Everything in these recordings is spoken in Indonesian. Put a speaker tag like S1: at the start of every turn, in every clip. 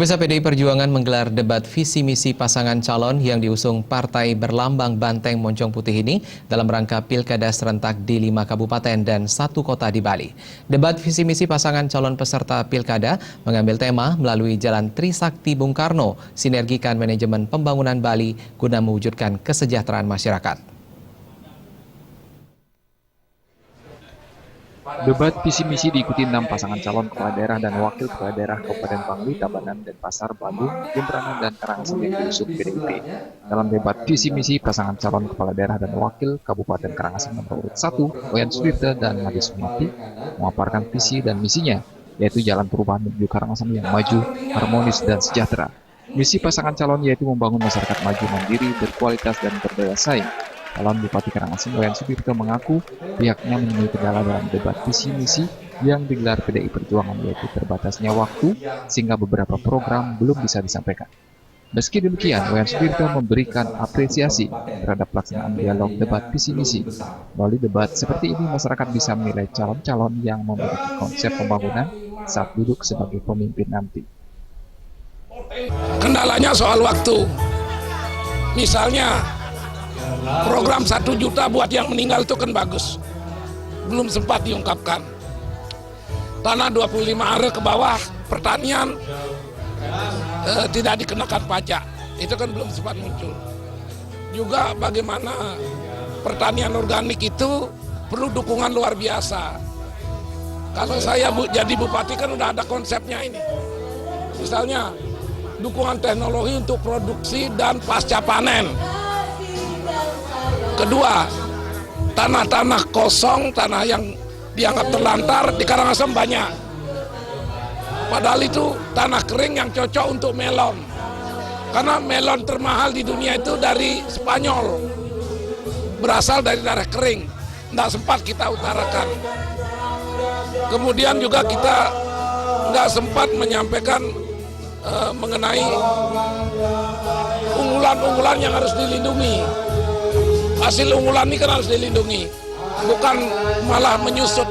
S1: Pemirsa, PDI Perjuangan menggelar debat visi misi pasangan calon yang diusung partai berlambang banteng moncong putih ini dalam rangka pilkada serentak di 5 kabupaten dan 1 kota di Bali. Debat visi misi pasangan calon peserta pilkada mengambil tema melalui Jalan Trisakti Bung Karno, sinergikan manajemen pembangunan Bali guna mewujudkan kesejahteraan masyarakat.
S2: Debat visi misi diikuti 6 pasangan calon kepala daerah dan wakil kepala daerah Kabupaten Bangli, Tabanan, Denpasar, Bandung, Jemberana, dan Karangasem yang diusung PDIP. Dalam debat visi misi pasangan calon kepala daerah dan wakil Kabupaten Karangasem nomor urut 1, Wayan Sudirta dan Made Sumiati memaparkan visi dan misinya, yaitu jalan perubahan menuju Karangasem yang maju, harmonis, dan sejahtera. Misi pasangan calon yaitu membangun masyarakat maju mandiri, berkualitas, dan berdaya saing. Calon Bupati Karangasem Wayan Sudirta mengaku pihaknya menemui kendala dalam debat visi misi yang digelar PDI Perjuangan, yaitu terbatasnya waktu sehingga beberapa program belum bisa disampaikan. Meski demikian, Wayan Sudirta memberikan apresiasi terhadap pelaksanaan dialog debat visi misi. Melalui debat seperti ini, masyarakat bisa menilai calon-calon yang memiliki konsep pembangunan saat duduk sebagai pemimpin nanti.
S3: Kendalanya soal waktu. Misalnya program 1 juta buat yang meninggal itu kan bagus. Belum sempat diungkapkan. Tanah 25 are ke bawah, pertanian tidak dikenakan pajak. Itu kan belum sempat muncul. Juga bagaimana pertanian organik itu perlu dukungan luar biasa. Kalau saya jadi bupati kan udah ada konsepnya ini. Misalnya dukungan teknologi untuk produksi dan pasca panen. Kedua, tanah-tanah kosong, tanah yang dianggap terlantar di Karangasem banyak. Padahal itu tanah kering yang cocok untuk melon. Karena melon termahal di dunia itu dari Spanyol. Berasal dari daerah kering. Tidak sempat kita utarakan. Kemudian juga kita tidak sempat menyampaikan mengenai unggulan-unggulan yang harus dilindungi. Hasil unggulan ini kan harus dilindungi, bukan malah menyusut,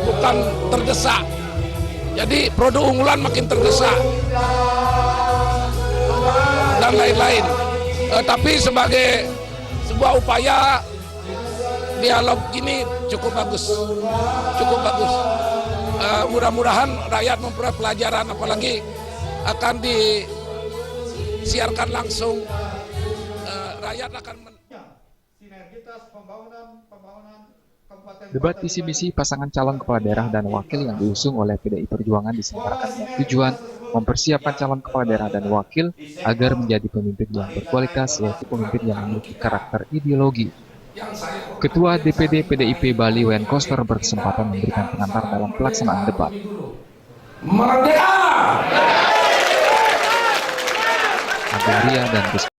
S3: bukan terdesak. Jadi produk unggulan makin terdesak dan lain-lain. Tapi sebagai sebuah upaya dialog ini cukup bagus, cukup bagus. Mudah-mudahan rakyat memperoleh pelajaran, apalagi akan disiarkan langsung. Rakyat akan
S2: Debat visi misi pasangan calon kepala daerah dan wakil yang diusung oleh PDI Perjuangan diselenggarakan dengan tujuan mempersiapkan calon kepala daerah dan wakil agar menjadi pemimpin yang berkualitas, yaitu pemimpin yang memiliki karakter ideologi. Ketua DPD PDIP Bali Wayan Koster berkesempatan memberikan pengantar dalam pelaksanaan debat.
S3: Merdeka!
S2: Agraria dan